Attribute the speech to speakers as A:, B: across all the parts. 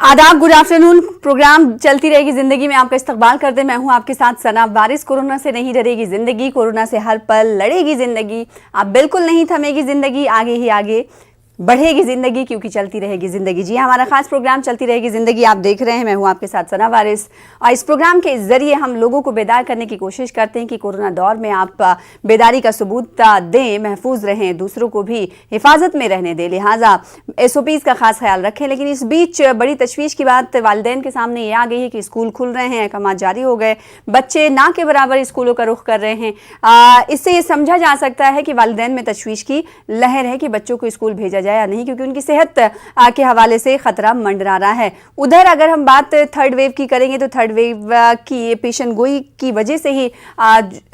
A: आदाब, good afternoon. Programme चलती रहेगी जिंदगी में आपका इस्तकबाल करते मैं हूं आपके साथ सना वारिस। कोरोना से नहीं डरेगी जिंदगी, कोरोना से हर पल लड़ेगी जिंदगी। आप बिल्कुल नहीं थमेगी जिंदगी, आगे ही आगे बढ़ेगी जिंदगी, क्योंकि चलती रहेगी जिंदगी। जी हमारा खास प्रोग्राम चलती रहेगी जिंदगी आप देख रहे हैं, मैं हूं आपके साथ सना वारिस। और इस प्रोग्राम के जरिए हम लोगों को बेदार करने की कोशिश करते हैं कि कोरोना दौर में आप बेदारी का सबूत दें, महफूज रहें, दूसरों को भी हिफाजत में रहने दें, लिहाजा SOPs का खास ख्याल रखें। लेकिन इस बीच बड़ी तशवीश की बात वालिदैन के सामने ये आ गई है कि स्कूल खुल रहे हैं, अहकाम जारी हो गए, बच्चे ना के बराबर स्कूलों का रुख कर रहे हैं। इससे ये समझा जा सकता है कि वालिदैन में तशवीश की लहर है कि बच्चों को स्कूल भेजा जाए या नहीं, क्योंकि उनकी सेहत के हवाले से खतरा मंडरा रहा है। उधर अगर हम बात थर्ड वेव की करेंगे तो थर्ड वेव की पेशन गोई की वजह से ही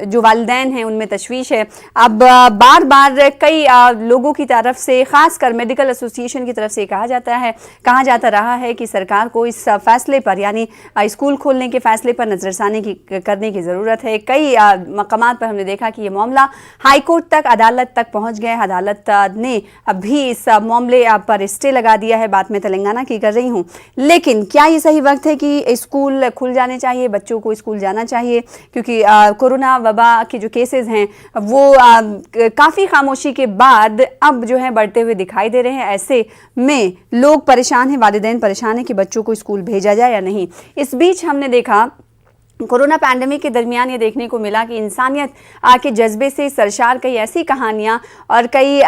A: जो वालिदैन हैं उनमें तशवीश है। अब बार बार कई लोगों की तरफ से, खासकर मेडिकल एसोसिएशन की तरफ से कहा जाता रहा है कि सरकार को इस फैसले पर, यानी स्कूल खोलने के फैसले पर नजरसानी करने की ज़रूरत है। कई मकामात पर हमने देखा कि ये मामला हाईकोर्ट तक, अदालत तक पहुंच गया। अदालत ने अभी इस मामले पर स्टे लगा दिया है। बात मैं तेलंगाना की कर रही हूं, लेकिन क्या ये सही वक्त है कि स्कूल खुल जाने चाहिए, बच्चों को स्कूल जाना चाहिए? क्योंकि कोरोना वबा के जो केसेस हैं वो काफ़ी खामोशी के बाद अब जो है बढ़ते हुए दिखाई दे रहे हैं। ऐसे में लोग परेशान हैं, वालिदैन परेशान हैं कि बच्चों को स्कूल भेजा जाए या नहीं। इस बीच हमने देखा कोरोना पैंडेमिक के दरमियान ये देखने को मिला कि इंसानियत के जज्बे से सरशार कई ऐसी कहानियाँ और कई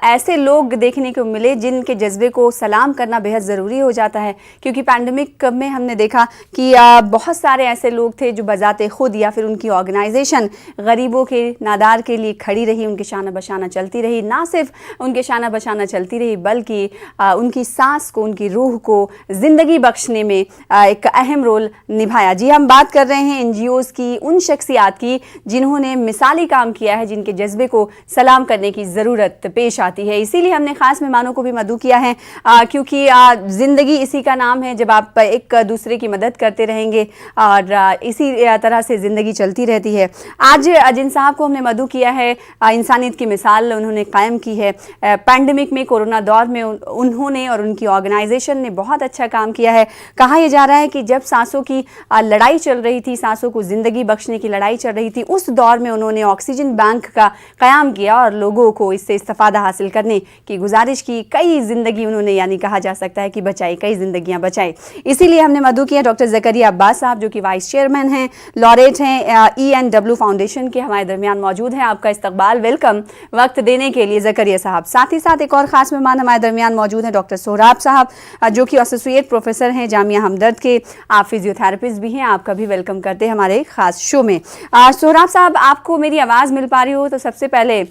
A: ऐसे लोग देखने को मिले जिनके जज्बे को सलाम करना बेहद ज़रूरी हो जाता है। क्योंकि पैंडेमिक में हमने देखा कि बहुत सारे ऐसे लोग थे जो बजाते खुद या फिर उनकी ऑर्गेनाइजेशन गरीबों के, नादार के लिए खड़ी रही, उनके शाना बशाना चलती रही। ना सिर्फ उनके शाना बशाना चलती रही, बल्कि उनकी सांस को, उनकी रूह को ज़िंदगी बख्शने में एक अहम रोल निभाया। जी हम बात कर रहे हैं NGOs की, उन शख्सियात की जिन्होंने मिसाली काम किया है, जिनके जज्बे को सलाम करने की ज़रूरत पेश आती है। इसीलिए हमने ख़ास मेहमानों को भी मदऊ किया है, क्योंकि ज़िंदगी इसी का नाम है। जब आप एक दूसरे की मदद करते रहेंगे और इसी तरह से ज़िंदगी चलती रहती है। आज जिन साहब को हमने मदऊ किया है, इंसानियत की मिसाल उन्होंने कायम की है। पैंडेमिक में, कोरोना दौर में उन्होंने और उनकी ऑर्गेनाइजेशन ने बहुत अच्छा काम किया है। कहा यह जा रहा है कि जब सांसों की लड़ाई चल रही थी, सांसों को जिंदगी बख्शने की लड़ाई चल रही थी, उस दौर में उन्होंने ऑक्सीजन बैंक का कयाम किया और लोगों को इससे इस्तेफादा हासिल करने की गुजारिश की। कई जिंदगी उन्होंने, यानी कहा जा सकता है कि बचाई, कई जिंदगियां बचाई। इसीलिए हमने मदऊ किया डॉक्टर ज़करिया अब्बास साहब, जो कि वाइस चेयरमैन हैं, लॉरेट हैं ENW फाउंडेशन के, हमारे दरमियान मौजूद हैं। आपका इस्तकबाल, वेलकम वक्त देने के लिए ज़करिया साहब। साथ ही साथ एक और ख़ास मेहमान हमारे दरमियान मौजूद हैं, डॉक्टर सोहराब साहब, जो कि एसोसिएट प्रोफेसर हैं जामिया हमदर्द के, आप फिजियोथेरेपिस्ट भी हैं। आपका भी वेलकम करते हैं हमारे खास शो में। सोहराब साहब, आपको मेरी आवाज़ मिल पा रही हो तो सबसे पहले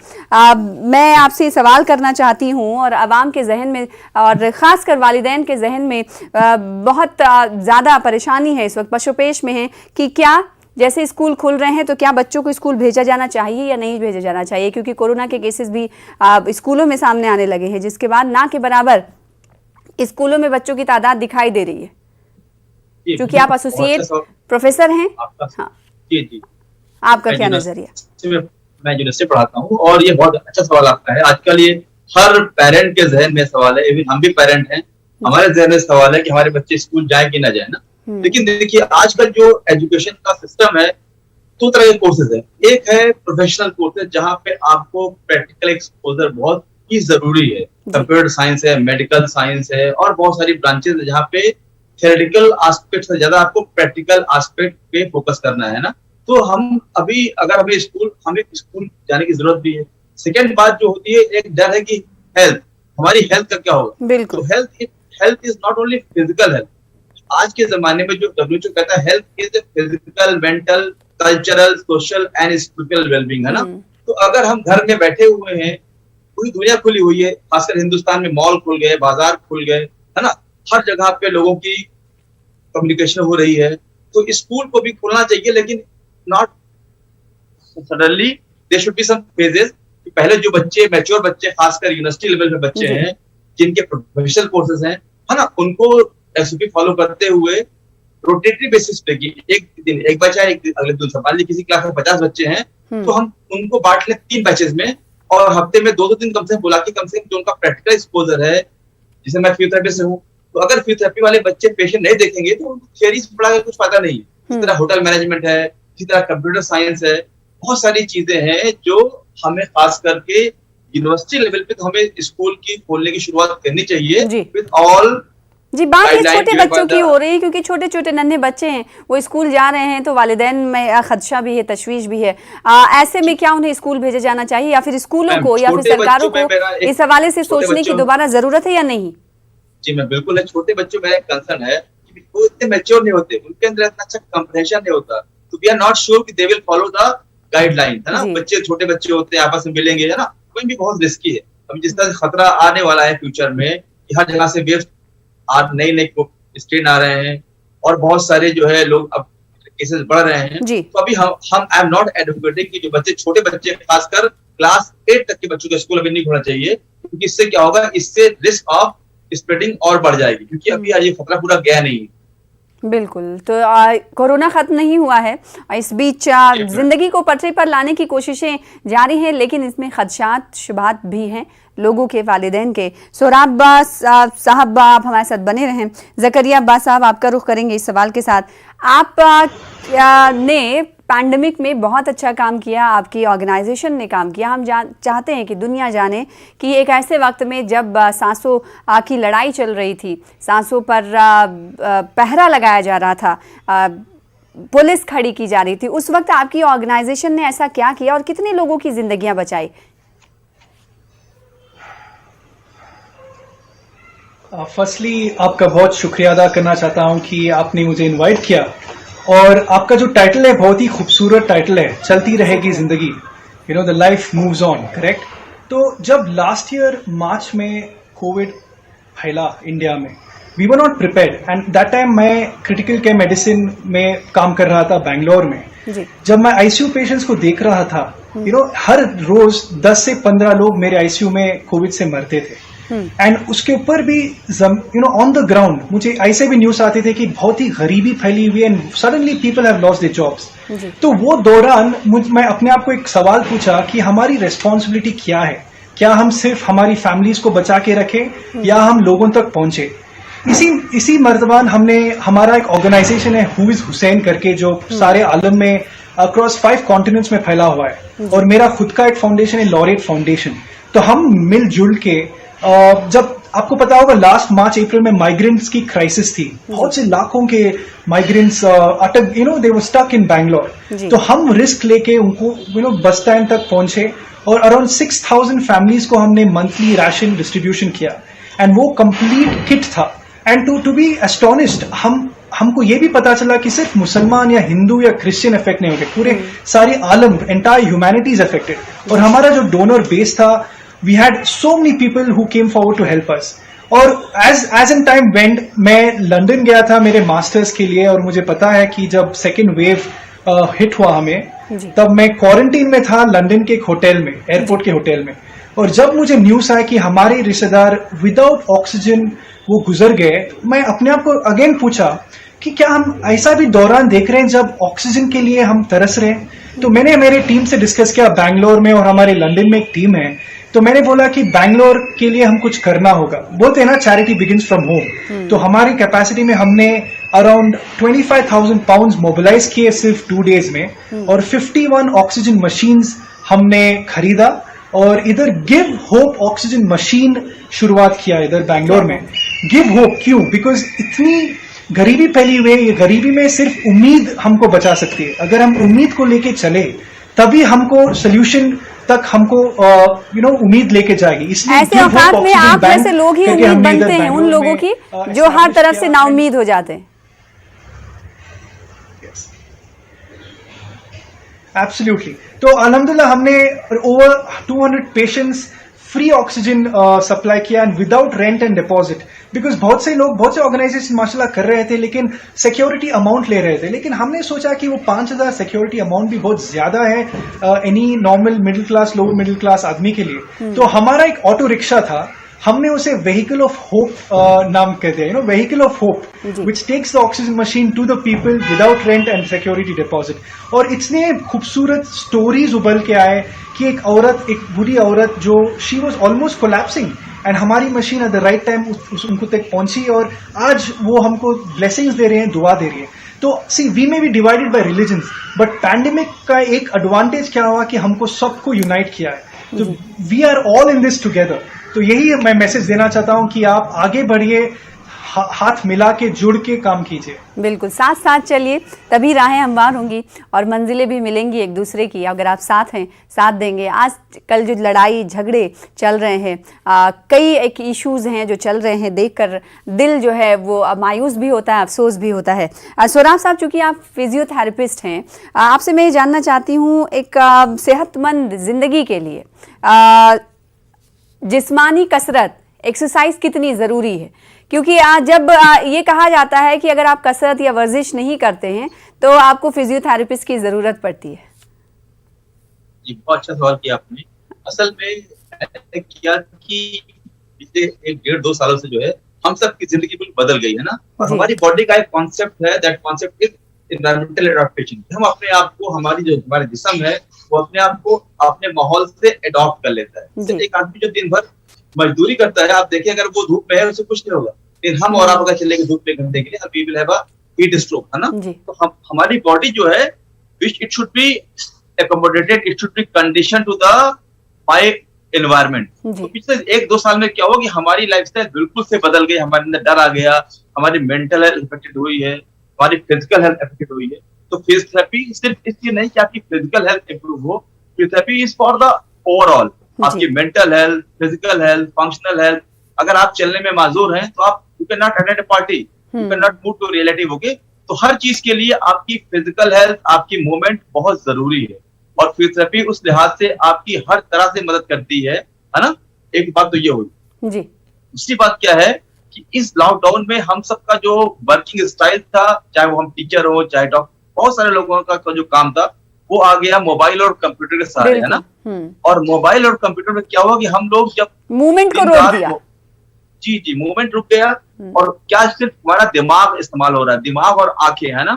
A: मैं आपसे सवाल करना चाहती हूँ, और आवाम के जहन में और ख़ासकर वालिदैन के जहन में बहुत ज़्यादा परेशानी है, इस वक्त पशोपेश में है कि क्या जैसे स्कूल खुल रहे हैं तो क्या बच्चों को स्कूल भेजा जाना चाहिए या नहीं भेजा जाना चाहिए? क्योंकि कोरोना के केसेस भी स्कूलों में सामने आने लगे हैं, जिसके बाद ना के बराबर स्कूलों में बच्चों की तादाद दिखाई दे रही है। क्योंकि आप एसोसिएट प्रोफेसर हैं, हाँ
B: जी,
A: आपका क्या नजरिया?
B: मैं यूनिवर्सिटी पढ़ाता हूँ और ये बहुत अच्छा सवाल आपका है। आजकल ये हर पेरेंट के जहन में सवाल है, इवन हम भी पेरेंट हैं, हमारे जहन में सवाल है कि हमारे बच्चे स्कूल जाए कि ना जाए ना। लेकिन देखिए, आजकल जो एजुकेशन का सिस्टम है, दो तरह के कोर्सेज है। एक है प्रोफेशनल कोर्सेज, जहाँ पे आपको प्रैक्टिकल एक्सपोजर बहुत ही जरूरी है। कंप्यूटर साइंस है, मेडिकल साइंस है और बहुत सारी ब्रांचेस है जहाँ पे थ्योरेटिकल एस्पेक्ट से ज्यादा आपको प्रैक्टिकल एस्पेक्ट पे फोकस करना है ना। तो हम अभी, अगर हमें स्कूल जाने की जरूरत भी है। सेकेंड बात जो होती है, एक डर है कि हेल्थ, हमारी हेल्थ का क्या होगा। तो health is not only physical health. आज के जमाने में जो WHO कहता है health is physical, mental, cultural, social and spiritual wellbeing, है ना। तो अगर हम घर में बैठे हुए हैं, पूरी दुनिया खुली हुई है, खासकर हिंदुस्तान में मॉल खुल गए, बाजार खुल गए, है ना, हर जगह पे लोगों की कम्युनिकेशन हो रही है। तो स्कूल को भी खोलना चाहिए, लेकिन not suddenly, there should be some phases. पहले जो बच्चे, मैच्योर बच्चे, खासकर यूनिवर्सिटी लेवल में बच्चे हैं, जिनके प्रोफेशनल कोर्सेज हैं, है ना, उनको SOP फॉलो करते हुए रोटेटरी बेसिस पे, कि एक दिन एक बच्चा है, एक दिन अगले दिन। मान लीजिए किसी क्लास में 50 बच्चे हैं, तो हम उनको बांट लें 3 बैचेस में, और हफ्ते में 2-2 दिन कम से कम बुला के, कम से कम जो उनका प्रैक्टिकल एक्सपोजर है, जिसे मैं फिजियोथेरेपिस्ट हूँ, तो अगर फिजियोथेरेपी वाले बच्चे पेशेंट नहीं देखेंगे तो थियरी से पढ़ा कुछ फायदा नहीं है। इस तरह होटल मैनेजमेंट है, इसी तरह कंप्यूटर साइंस है, बहुत सारी चीजें हैं जो हमें खास करके यूनिवर्सिटी लेवल पे तो हमें स्कूल की खोलने की शुरुआत करनी चाहिए विद ऑल।
A: जी, बात ये छोटे बच्चों की हो रही है क्योंकि छोटे छोटे नन्हे बच्चे हैं, वो स्कूल जा रहे हैं तो वालिदैन में खदशा भी है, तशवीश भी है। ऐसे में क्या उन्हें स्कूल भेजा जाना चाहिए या फिर स्कूलों को या फिर सरकारों को इस हवाले से सोचने की दोबारा जरूरत है या नहीं?
B: जी मैं बिल्कुल है, छोटे बच्चों में कंसर्न है कि वो इतने मैच्योर नहीं होते, उनके अंदर इतना अच्छा कंप्रेहेंशन नहीं होता, तो वी आर नॉट श्योर कि they will follow the guideline, है ना। बच्चे छोटे बच्चे होते हैं, आपस में मिलेंगे, है ना, कोई भी बहुत रिस्की है। अब जिस तरह से खतरा आने वाला है फ्यूचर में, हर जगह से वेव नए नए स्ट्रेन आ रहे हैं और बहुत सारे जो है लोग अब केसेस बढ़ रहे हैं, तो अभी हम आई एम नॉट एडवोकेटिंग कि जो बच्चे छोटे बच्चे खासकर क्लास 8 तक के बच्चों का स्कूल अभी नहीं होना चाहिए, क्योंकि इससे क्या होगा, इससे रिस्क ऑफ स्प्रेडिंग और बढ़ जाएगी, क्योंकि अभी ये खतरा पूरा गया नहीं है।
A: बिल्कुल, तो कोरोना खत्म नहीं हुआ है, इस बीच जिंदगी को पटरी पर लाने की कोशिशें जारी हैं, लेकिन इसमें खदशात शुबहात भी हैं लोगों के, वालिदैन के। सोहराब अब्बास साहब आप हमारे साथ बने रहें। ज़करिया अब्बास साहब, आपका रुख करेंगे इस सवाल के साथ। आप ने पैंडमिक में बहुत अच्छा काम किया, आपकी ऑर्गेनाइजेशन ने काम किया। हम चाहते हैं कि दुनिया जाने कि एक ऐसे वक्त में जब सांसों की लड़ाई चल रही थी, सांसों पर पहरा लगाया जा रहा था, पुलिस खड़ी की जा रही थी, उस वक्त आपकी ऑर्गेनाइजेशन ने ऐसा क्या किया और कितने लोगों की जिंदगियां बचाई?
C: फर्स्टली आपका बहुत शुक्रिया अदा करना चाहता हूं कि आपने मुझे इनवाइट किया, और आपका जो टाइटल है बहुत ही खूबसूरत टाइटल है, चलती रहेगी जिंदगी, you know the life moves on, correct. तो जब लास्ट ईयर मार्च में कोविड फैला इंडिया में, we were not prepared, and that time मैं क्रिटिकल केयर मेडिसिन में काम कर रहा था बेंगलोर में। जब मैं आईसीयू पेशेंट्स को देख रहा था, यू नो हर रोज 10 से 15 लोग मेरे आईसीयू में कोविड से मरते थे, एंड उसके ऊपर भी you know on the ground मुझे ऐसे भी न्यूज आते थे कि बहुत ही गरीबी फैली हुई है and suddenly people have lost their jobs. तो वो दौरान मैं अपने आप को एक सवाल पूछा कि हमारी रिस्पॉन्सिबिलिटी क्या है, क्या हम सिर्फ हमारी फैमिलीज को बचा के रखें या हम लोगों तक पहुंचे। इसी मर्तबान हमने, हमारा एक ऑर्गेनाइजेशन है हु इज हुसैन करके, जो सारे आलम में अक्रॉस 5 कॉन्टिनेंट्स में फैला हुआ है, और मेरा खुद का एक फाउंडेशन है लॉरेट फाउंडेशन। तो हम मिलजुल के, जब आपको पता होगा लास्ट मार्च अप्रैल में माइग्रेंट्स की क्राइसिस थी, बहुत से लाखों के माइग्रेंट्स अटक, you know they were stuck in Bangalore, तो हम रिस्क लेके उनको यू नो बस स्टैंड तक पहुंचे और अराउंड 6000 फैमिलीज को हमने मंथली राशन डिस्ट्रीब्यूशन किया, एंड वो कंप्लीट किट था। एंड टू बी एस्टोनिश्ड, हमको ये भी पता चला कि सिर्फ मुसलमान या हिंदू या क्रिश्चियन इफेक्ट नहीं होते, पूरे सारे आलम, एंटायर ह्यूमैनिटीज अफेक्टेड। और हमारा जो डोनर बेस था, we had so many people who came forward to help us. और as in time went, मैं लंदन गया था मेरे मास्टर्स के लिए, और मुझे पता है कि जब सेकेंड वेव हिट हुआ हमें, तब मैं क्वारंटीन में था लंदन के एक होटल में, एयरपोर्ट के होटल में। और जब मुझे न्यूज आया कि हमारे रिश्तेदार विदाउट ऑक्सीजन वो गुजर गए, मैं अपने आप को अगेन पूछा कि क्या हम ऐसा भी दौरान देख रहे हैं जब ऑक्सीजन के लिए हम तरस रहे हैं। तो मैंने मेरे टीम से डिस्कस किया बैंगलोर में, और हमारे लंदन में एक टीम है, तो मैंने बोला कि बैंगलोर के लिए हम कुछ करना होगा। बोलते हैं ना चैरिटी बिगिंस फ्रॉम होम, तो हमारी कैपेसिटी में हमने अराउंड 25,000 पाउंड मोबिलाइज किए सिर्फ 2 डेज में, और 51 ऑक्सीजन मशीन्स हमने खरीदा, और इधर गिव होप ऑक्सीजन मशीन शुरुआत किया इधर बैंगलोर में। गिव होप क्यों? बिकॉज इतनी गरीबी फैली हुई है, ये गरीबी में सिर्फ उम्मीद हमको बचा सकती है। अगर हम उम्मीद को लेके चले तभी हमको सोल्यूशन तक हमको यू नो उम्मीद लेके जाएगी। इसलिए
A: ऐसे औकात में आप जैसे लोग ही उम्मीद बनते हैं उन लोगों की जो हर तरफ से नाउम्मीद हो जाते हैं।
C: एब्सोल्युटली। तो अल्हम्दुलिल्लाह हमने over 200 patients free oxygen supply किया, and without rent and deposit, because बहुत से लोग, बहुत से ऑर्गेनाइजेशन माशाल्लाह कर रहे थे, लेकिन सिक्योरिटी अमाउंट ले रहे थे। लेकिन हमने सोचा कि वो 5000 सिक्योरिटी अमाउंट भी बहुत ज्यादा है any normal middle class, lower middle class आदमी के लिए। तो हमारा एक ऑटो रिक्शा था, हमने उसे व्हीकल ऑफ होप नाम कहते हैं, you know vehicle of hope, which takes the oxygen machine to the people without rent and security deposit. और इतने खूबसूरत स्टोरीज उबल के आए कि एक औरत, एक बूढ़ी औरत जो she was almost collapsing, and हमारी machine at the right time उनको तक पहुंची और आज वो हमको ब्लेसिंग्स दे रहे हैं, दुआ दे रही है। तो see we may be divided by religions, but pandemic का एक एडवांटेज क्या हुआ कि हमको सबको यूनाइट किया है। तो we are all in this together. तो यही मैं मैसेज देना चाहता हूं कि आप आगे बढ़िए, हाथ मिला के जुड़ के काम कीजिए।
A: बिल्कुल, साथ साथ चलिए, तभी राहें हमवार होंगी और मंजिलें भी मिलेंगी एक दूसरे की, अगर आप साथ हैं, साथ देंगे। आज कल जो लड़ाई झगड़े चल रहे हैं, कई एक इश्यूज़ हैं जो चल रहे हैं, देखकर दिल जो है वो मायूस भी होता है, अफसोस भी होता है। सोराब साहब, चूँकि आप फिजियोथेरेपिस्ट हैं, आपसे मैं ये जानना चाहती हूँ, एक सेहतमंद ज़िंदगी के लिए जिस्मानी कसरत, एक्सरसाइज कितनी ज़रूरी है? क्योंकि जब ये कहा जाता है कि अगर आप कसरत या वर्जिश नहीं करते हैं तो आपको फिजियोथेरेपिस्ट की ज़रूरत पड़ती है।
B: जी, बहुत अच्छा सवाल किया आपने। असल में क्या कि पिछले 1-1.5-2 सालों से जो है हम सब की जिंदगी बिल्कुल बदल गई है ना, और हमारी बॉडी का एक कॉन्सेप्ट है, that concept is environmental adaptation. हम अपने आप को, हमारा जिस्म है वो अपने आप को अपने माहौल से एडॉप्ट कर लेता है। जैसे एक आदमी जो दिन भर मजदूरी करता है, आप देखिए अगर वो धूप में है उसे कुछ नहीं होगा, लेकिन हम और आप अगर चलेंगे धूप में 1 घंटे के लिए, we will have a heat stroke, है ना। तो हमारी बॉडी जो है it should be accommodated, it should be conditioned to the by environment। तो पिछले 1-2 साल में क्या हुआ कि हमारी लाइफस्टाइल बिल्कुल से बदल गई, हमारे अंदर डर आ गया, हमारी मेंटल हेल्थ इफेक्टेड हुई है, हमारी फिजिकल हेल्थ इफेक्टेड हुई है। तो फिजियोथेरेपी सिर्फ इसलिए नहीं कि आपकी फिजिकल हेल्थ इंप्रूव हो, physiotherapy is for the overall आपकी mental health, physical health, functional health. अगर आप चलने में माजूर हैं तो आप you can not attend a party, you can not move to relative, okay. तो हर चीज के लिए आपकी फिजिकल हेल्थ, आपकी मूवमेंट बहुत जरूरी है, और फिजियोथेरेपी उस लिहाज से आपकी हर तरह से मदद करती है ना। एक बात तो ये हुई जी। दूसरी बात क्या है कि इस लॉकडाउन में हम सबका जो वर्किंग स्टाइल था, चाहे वो हम टीचर हो चाहे डॉक्टर, बहुत सारे लोगों का जो काम था वो आ गया मोबाइल और कंप्यूटर के सहारे, है ना। और मोबाइल और कंप्यूटर में क्या हुआ कि हम लोग जब
A: मूवमेंट को रोक दिया,
B: जी मूवमेंट रुक गया, और क्या सिर्फ हमारा दिमाग इस्तेमाल हो रहा है, दिमाग और आंखें, है ना।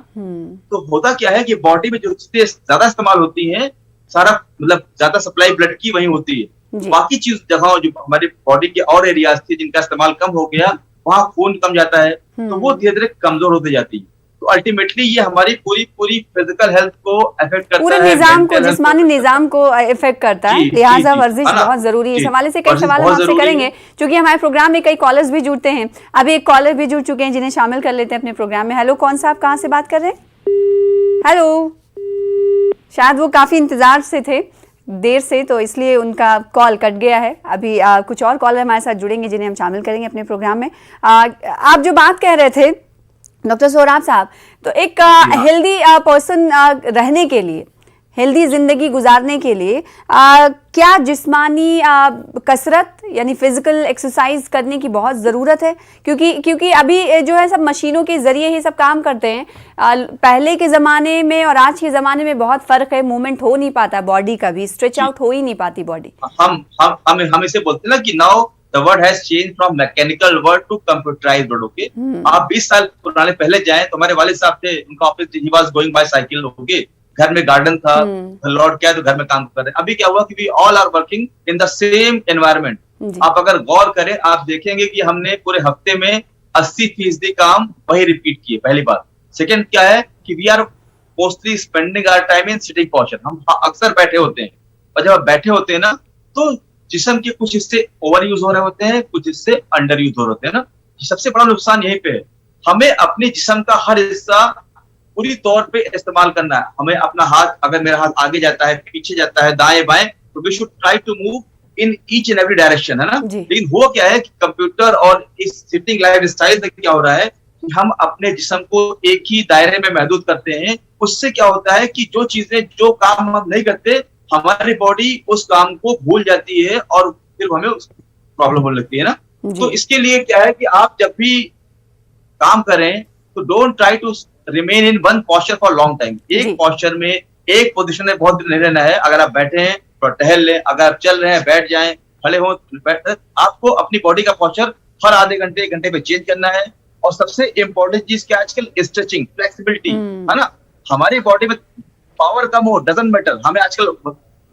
B: तो होता क्या है कि बॉडी में जो चीजें ज्यादा इस्तेमाल होती हैं, सारा मतलब ज्यादा सप्लाई ब्लड की वही होती है। बाकी चीज जगह जो हमारी बॉडी के और एरियाज थे जिनका इस्तेमाल कम हो गया, वहां खून कम जाता है, तो वो धीरे धीरे कमजोर होती जाती है। तो अल्टीमेटली ये हमारी पूरी फिजिकल हेल्थ को अफेक्ट करता है,
A: पूरे निजाम को, जिस्मानी निजाम को इफेक्ट करता है। लिहाजा वर्जिश बहुत जरूरी है। इस हवाले से कई सवाल हम आपसे करेंगे, क्योंकि हमारे प्रोग्राम में कई कॉलर्स भी जुड़ते हैं। अभी एक कॉलर भी जुड़ चुके हैं जिन्हें शामिल कर लेते हैं अपने प्रोग्राम में। हेलो, कौन सा, आप कहाँ से बात कर रहे हैं? हेलो, शायद वो काफी इंतजार से थे, देर से, तो इसलिए उनका कॉल कट गया है। अभी कुछ और कॉलर हमारे साथ जुड़ेंगे जिन्हें हम शामिल करेंगे अपने प्रोग्राम में। आप जो बात कह रहे थे डॉक्टर सोराब साहब, तो एक हेल्दी पर्सन रहने के लिए, हेल्दी जिंदगी गुजारने के लिए क्या जिस्मानी कसरत यानी फिजिकल एक्सरसाइज करने की बहुत ज़रूरत है? क्योंकि अभी जो है सब मशीनों के ज़रिए ही सब काम करते हैं। पहले के ज़माने में और आज के ज़माने में बहुत फ़र्क है, मूवमेंट हो नहीं पाता, बॉडी का भी स्ट्रेच आउट हो ही नहीं पाती बॉडी।
B: हम इसे बोलते हैं ना कि now the word has changed from mechanical word to computerized word, okay? आप 20 साल पुराने पहले जाएं तो हमारे वालिद साहब थे, उनका office he was going by cycle, okay? घर में गार्डन था, लॉर्ड क्या तो घर में काम कर रहे हैं। अभी क्या हुआ कि we all are working in the same environment। आप अगर गौर करें, आप देखेंगे कि हमने पूरे हफ्ते में 80% काम वही रिपीट किए, पहली बात। सेकेंड क्या है कि we are mostly spending our time in sitting posture। हम अक्सर बैठे होते हैं, और जब आप बैठे होते हैं ना तो जिस्म के कुछ हिस्से ओवर यूज हो रहे होते हैं, कुछ हिस्से अंडर यूज हो रहे होते हैं ना। सबसे बड़ा नुकसान यहीं पे है। हमें अपने जिस्म का हर हिस्सा पूरी तौर पे इस्तेमाल करना है। हमें अपना हाथ, अगर मेरा हाथ आगे जाता है, पीछे जाता है, दाएं बाएं, तो we should try to move in each and every direction, है ना। लेकिन वो क्या है कि कंप्यूटर और इस सिटिंग लाइफ स्टाइल में क्या हो रहा है कि हम अपने जिस्म को एक ही दायरे में महदूद करते हैं। उससे क्या होता है कि जो चीजें, जो काम हम नहीं करते, हमारी बॉडी उस काम को भूल जाती है और फिर हमें प्रॉब्लम होने लगती है ना। तो इसके लिए क्या है कि आप जब भी काम करें तो don't try to remain in one posture for long time. एक पोस्चर में, एक पोजीशन में बहुत दिन नहीं रहना है। अगर आप बैठे हैं तो टहल लें, अगर आप चल रहे हैं बैठ जाएं, खड़े हो आपको अपनी बॉडी का पोस्चर हर आधे घंटे 1 घंटे पे चेंज करना है। और सबसे इंपॉर्टेंट चीज क्या आजकल, स्ट्रेचिंग, फ्लेक्सिबिलिटी, है ना। हमारी बॉडी में पावर कम हो, डजंट मैटर, हमें आजकल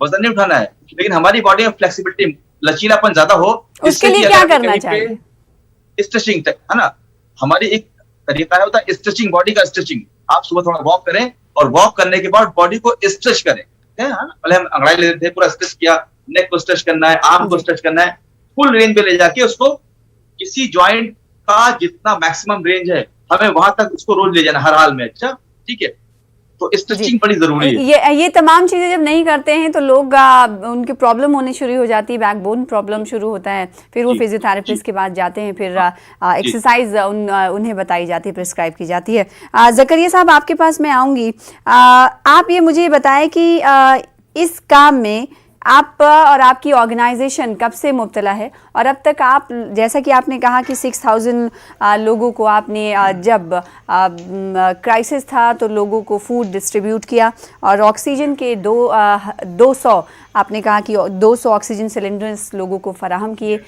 B: वजन नहीं उठाना है, लेकिन हमारी बॉडी में फ्लेक्सिबिलिटी लचीलापन ज्यादा हो।
A: उसके लिए क्या करना चाहिए?
B: स्ट्रेचिंग है ना, हमारी एक तरीका होता है स्ट्रेचिंग, बॉडी का स्ट्रेचिंग। आप सुबह थोड़ा वॉक करें और वॉक करने के बाद बॉडी को स्ट्रेच करें, है ना। पहले हम अंगड़ाई लेते थे, पूरा स्ट्रेच किया, नेक को स्ट्रेच करना है, आर्म को स्ट्रेच करना है, फुल रेंज पे ले जाके उसको किसी ज्वाइंट का जितना मैक्सिमम रेंज है हमें वहां तक उसको रोज ले जाना हर हाल में। अच्छा ठीक है, तो स्ट्रेचिंग बड़ी जरूरी है।
A: ये तमाम चीजें जब नहीं करते हैं तो लोग उनकी प्रॉब्लम होनी शुरू हो जाती है, बैकबोन प्रॉब्लम शुरू होता है, फिर वो फिजियोथेरेपिस्ट के पास जाते हैं, फिर एक्सरसाइज उन्हें बताई जाती है, प्रिस्क्राइब की जाती है। जकरिया साहब आपके पास मैं आऊंगी, आप ये मुझे बताएं कि इस काम में आप और आपकी ऑर्गेनाइजेशन कब से मुब्तला है, और अब तक आप, जैसा कि आपने कहा कि 6000 लोगों को आपने जब क्राइसिस था तो लोगों को फूड डिस्ट्रीब्यूट किया, और ऑक्सीजन के 200 आपने कहा कि 200 ऑक्सीजन सिलेंडर्स लोगों को फराहम किए।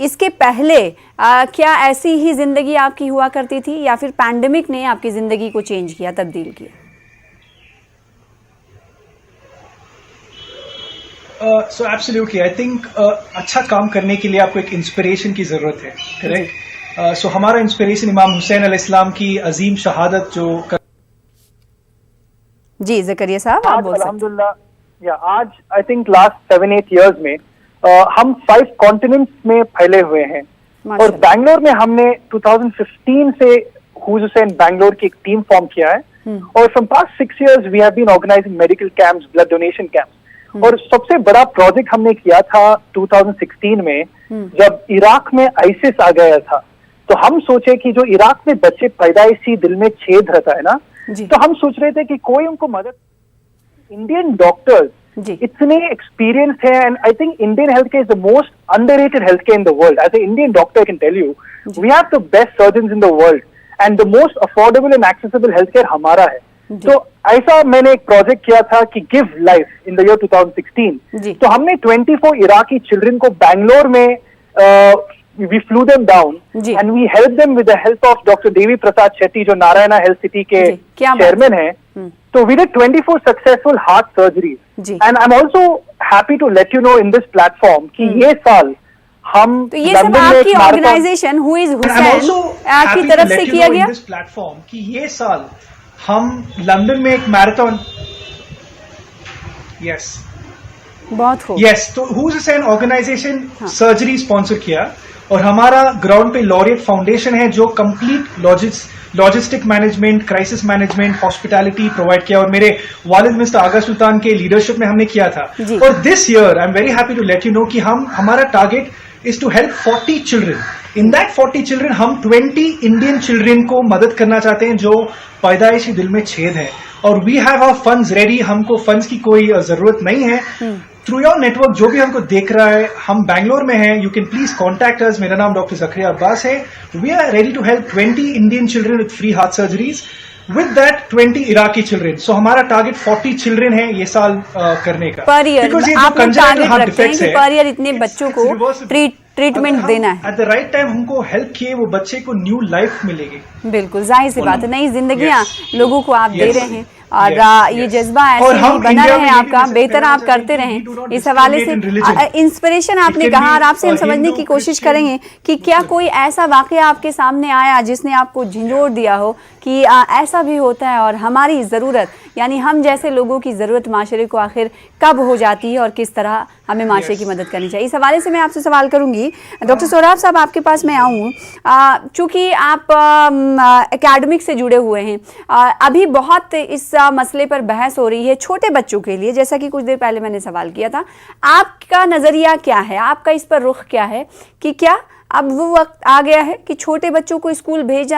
A: इसके पहले क्या ऐसी ही ज़िंदगी आपकी हुआ करती थी, या फिर पैंडमिक ने आपकी ज़िंदगी को चेंज किया, तब्दील किया?
C: So absolutely, I think अच्छा काम करने के लिए आपको एक इंस्पिरेशन की जरूरत है, करेक्ट। सो हमारा इंस्पिरेशन इमाम हुसैन अलैहिस्सलाम की अजीम शहादत जो
A: जी जकरिया साहब आप बोल सकते हैं।
D: अल्हम्दुलिल्लाह, आज आई थिंक लास्ट 7-8 इयर्स में हम 5 कॉन्टिनेंट्स में फैले हुए हैं, और बैंगलोर में हमने 2015 से हुसैन बैंगलोर की एक टीम फॉर्म किया है, और from past 6 years we have been organising medical camps, blood donation camps. और सबसे बड़ा प्रोजेक्ट हमने किया था 2016 में, जब इराक में आईसिस आ गया था, तो हम सोचे कि जो इराक में बच्चे पैदाइशी दिल में छेद रहता है ना, तो हम सोच रहे थे कि कोई उनको मदद। इंडियन डॉक्टर्स इतने एक्सपीरियंस है, and I think Indian health care is the most underrated health care in the world. As a Indian doctor can tell you, we have the best surgeons in the world, and the most affordable and accessible health care हमारा है। तो ऐसा मैंने एक project किया था कि give life in the year 2016। तो हमने 24 इराकी चिल्ड्रन को बैंगलोर में we flew them down, and we help them with the help of doctor Devi Prasad Shetty, जो नारायणा हेल्थ सिटी के चेयरमैन है। तो we did 24 successful heart surgeries, and I am also happy to let you know in this platform कि ये साल हम,
A: तो ये सब आपकी ऑर्गेनाइजेशन हु इज हुसैन की तरफ से किया गया
C: प्लेटफॉर्म कि ये साल हम लंदन में एक मैराथन,
A: बहुत खूब,
C: तो हुसैन ऑर्गेनाइजेशन सर्जरी स्पॉन्सर किया, और हमारा ग्राउंड पे लॉरियट फाउंडेशन है जो complete logistic management, crisis management, hospitality provide किया, और मेरे वालिद मिस्टर आगा सुल्तान के लीडरशिप में हमने किया था। और this year I am very happy to let you know कि हमारा target is to help 40 children. In that 40 children हम 20 इंडियन चिल्ड्रन को मदद करना चाहते हैं जो पैदाइशी दिल में छेद है, और we have our funds ready. हमको फंड्स की कोई जरूरत नहीं है। थ्रू योर नेटवर्क जो भी हमको देख रहा है, हम बैंगलोर में हैं, you can please contact us. मेरा नाम डॉक्टर जकरिया अब्बास है। We are ready to help 20 Indian children with free heart surgeries, with that 20 Iraqi children. So हमारा टारगेट 40 चिल्ड्रन है ये साल करने का।
A: पर ईयर आप टारगेट रखते हैं कि पर ईयर इतने बच्चों को ट्रीटमेंट देना है।
C: एट द राइट टाइम हमको हेल्प किए, वो बच्चे को न्यू लाइफ मिलेगी।
A: बिल्कुल जाहिर सी बात है, नई जिंदगियां लोगों को आप दे रहे हैं, और ये जज्बा ऐसे ही बना रहे आपका, बेहतर आप करते रहें। इस हवाले से इंस्पिरेशन आपने कहा, और आपसे हम समझने की कोशिश करेंगे कि क्या कोई ऐसा वाकया आपके सामने आया जिसने आपको झंझोड़ दिया हो कि ऐसा भी होता है, और हमारी ज़रूरत, यानी हम जैसे लोगों की ज़रूरत माशरे को आखिर कब हो जाती है, और किस तरह हमें माशरे की मदद करनी चाहिए। इस हवाले से मैं आपसे सवाल करूंगी। डॉक्टर सोहराब साहब आपके पास मैं आऊँ, चूँकि आप एकेडमिक से जुड़े हुए हैं, अभी बहुत इस मसले पर बहस हो रही है छोटे बच्चों के लिए, जैसा कि कुछ देर पहले मैंने सवाल किया था। आपका नज़रिया क्या है, आपका इस पर रुख क्या है कि क्या अब वो वक्त आ गया है कि छोटे बच्चों को स्कूल भेज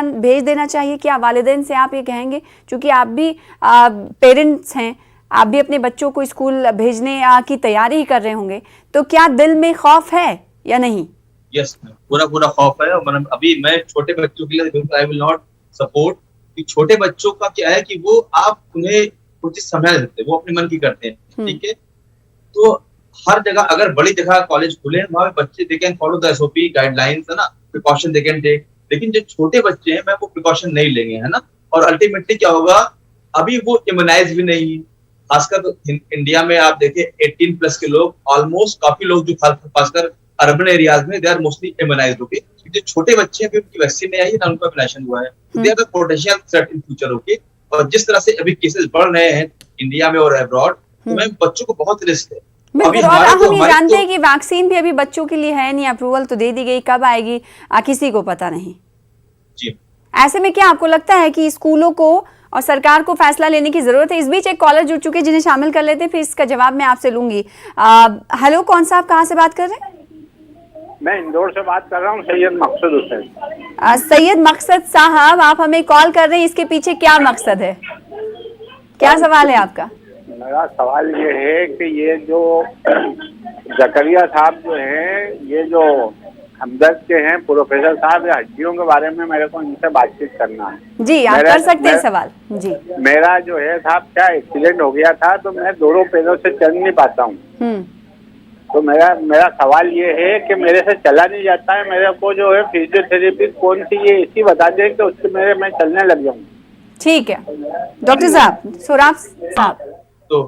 A: देना चाहिए? क्या वालिदैन से आप ये कहेंगे, चूँकि आप भी पेरेंट्स हैं, आप भी अपने बच्चों को स्कूल भेजने की तैयारी कर रहे होंगे, तो क्या दिल में खौफ है या नहीं?
B: यस, पूरा खौफ है। और अभी मैं छोटे बच्चों के लिए आई विल नॉट सपोर्ट, कि छोटे बच्चों का क्या है कि वो आप उन्हें कुछ समझा देते हैं, वो अपने मन की करते हैं, ठीक है। तो हर जगह अगर बड़ी जगह कॉलेज खुले हैं, वहां पे बच्चे they can follow the SOP guidelines, है ना, प्रिकॉशन दे कैन टेक। लेकिन जो छोटे बच्चे हैं, मैं वो प्रिकॉशन नहीं लेंगे, है ना। और अल्टीमेटली क्या होगा, अभी वो इम्यूनाइज भी नहीं है, खासकर तो इंडिया में आप देखें 18 प्लस के लोग ऑलमोस्ट काफी लोग जो खासकर अर्बन एरियाज में दे आर मोस्टली इम्यूनाइज्ड होके, जो छोटे बच्चे हैं अभी उनकी वैक्सीन नहीं आई है ना उनका वैक्सीनेशन हुआ है, they are the potential threat in future होके। और जिस तरह से अभी केसेस बढ़ रहे हैं इंडिया में और अब्रॉड, तो मैं बच्चों को बहुत रिस्क है।
A: बिल्कुल, और हम ये जानते हैं कि वैक्सीन भी अभी बच्चों के लिए है नहीं, अप्रूवल तो दे दी गई, कब आएगी किसी को पता नहीं
B: जी।
A: ऐसे में क्या आपको लगता है कि स्कूलों को और सरकार को फैसला लेने की जरूरत है? इस बीच एक कॉलर जुड़ चुके हैं जिन्हें शामिल कर लेते हैं, फिर इसका जवाब मैं आपसे लूंगी। हेलो, कौन सा, आप कहाँ से बात कर रहे हैं?
E: मैं इंदौर से बात कर रहा हूँ, सैयद मकसद हुसैन।
A: सैयद मकसद साहब, आप हमें कॉल कर रहे हैं, इसके पीछे क्या मकसद है, क्या सवाल है आपका?
E: मेरा सवाल ये है कि ये जो जकरिया साहब जो हैं, ये जो हमदर्द के हैं प्रोफेसर साहब, ये हड्डियों के बारे में मेरे को इनसे बातचीत करना है।
A: जी, आप कर सकते हैं सवाल। जी,
E: मेरा जो है साहब क्या एक्सीडेंट हो गया था, तो मैं दोनों पैरों से चल नहीं पाता हूँ। तो मेरा सवाल ये है कि मेरे से चला नहीं जाता है, मेरे को जो है फिजियोथेरेपी कौन सी ये ऐसी बता दें कि उससे मैं चलने लग जाऊँ।
A: ठीक है डॉक्टर साहब, सोराब साहब,
B: तो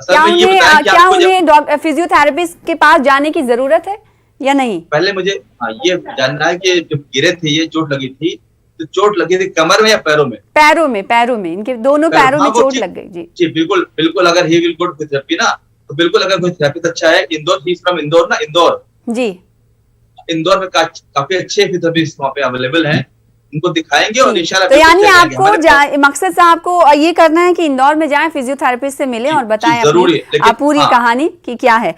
A: क्या उन्हें फिजियोथेरेपिस्ट के पास जाने की जरूरत है या नहीं?
B: पहले मुझे ये जानना है कि जब गिरे थे, ये चोट लगी थी, तो चोट लगी थी कमर में या पैरों में?
A: पैरों में, इनके दोनों पैरों में चोट लग गई। जी
B: जी, बिल्कुल अगर he will go to therapy ना, तो बिल्कुल अगर कोई थेरेपी अच्छा है, इंदौर, ही फ्रॉम इंदौर ना, इंदौर
A: जी,
B: इंदौर में काफी अच्छे फिजियोथेरेपिस्ट वहाँ पे अवेलेबल हैं, उनको दिखाएंगे और इंशाल्लाह।
A: तो यानी आपको मकसद साहब को ये करना है कि इंदौर में जाएं, फिजियोथेरेपिस्ट से मिलें और बताएं अपनी पूरी कहानी कि क्या है।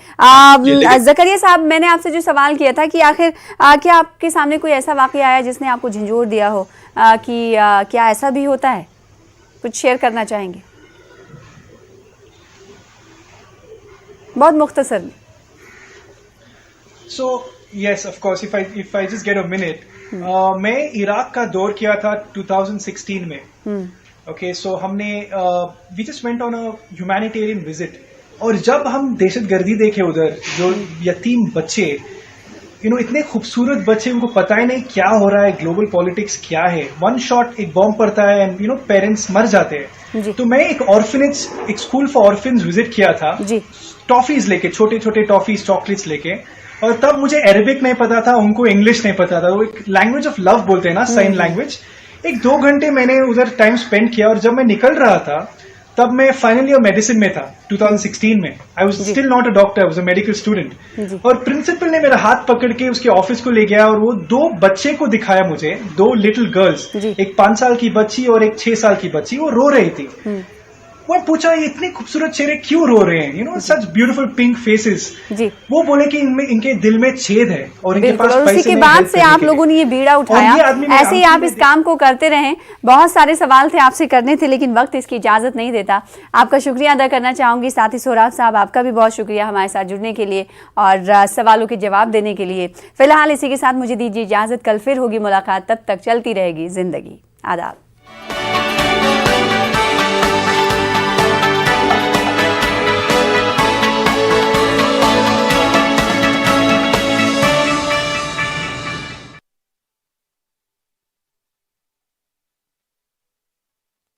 A: जकरिया साहब, मैंने आपसे जो सवाल किया था कि आखिर क्या आपके सामने कोई ऐसा वाकया आया जिसने आपको झंझोर दिया हो, कि क्या ऐसा भी होता है? कुछ शेयर करना चाहेंगे? बहुत मुख्तसर में।
C: So yes, of course, if I just get a minute, मैं इराक का दौर किया था 2016 में। ओके, सो हमने we just went on a humanitarian visit, और जब हम दहशतगर्दी देखे उधर, जो यतीम बच्चे, इतने खूबसूरत बच्चे, उनको पता ही नहीं क्या हो रहा है, ग्लोबल पॉलिटिक्स क्या है, वन शॉट एक बॉम्ब पड़ता है एंड पेरेंट्स मर जाते हैं। तो मैं एक ऑर्फनेज, एक स्कूल फॉर ऑर्फन्स विजिट किया था, टॉफीज लेके, छोटे छोटे टॉफीज, चॉकलेट्स लेके, और तब मुझे अरेबिक नहीं पता था, उनको इंग्लिश नहीं पता था, वो एक लैंग्वेज ऑफ लव बोलते हैं ना, साइन लैंग्वेज। 1-2 घंटे मैंने उधर टाइम स्पेंड किया, और जब मैं निकल रहा था तब मैं फाइनल ईयर मेडिसिन में था 2016 में। I was still not a doctor, I was a medical student. और प्रिंसिपल ने मेरा हाथ पकड़ के उसके ऑफिस को ले गया, और वो 2 बच्चे को दिखाया मुझे, 2 लिटिल गर्ल्स, एक 5 साल की बच्ची और एक 6 साल की बच्ची, वो रो रही थी। वो पूछा, ये इतने खूबसूरत चेहरे क्यों रो रहे हैं, सच ब्यूटीफुल पिंक फेसेस। वो बोले कि इनके दिल में छेद है और इनके पास पैसे नहीं।
A: उसी के बाद से आप लोगों ने ये बीड़ा उठाया, ऐसे ही आप इस काम को करते रहें। बहुत सारे सवाल थे आपसे करने थे, लेकिन वक्त इसकी इजाजत नहीं देता। आपका शुक्रिया अदा करना चाहूंगी, साथ ही सोराब साहब आपका भी बहुत शुक्रिया हमारे साथ जुड़ने के लिए और सवालों के जवाब देने के लिए। फिलहाल इसी के साथ मुझे दीजिए इजाजत, कल फिर होगी मुलाकात, तब तक चलती रहेगी जिंदगी। आदाब।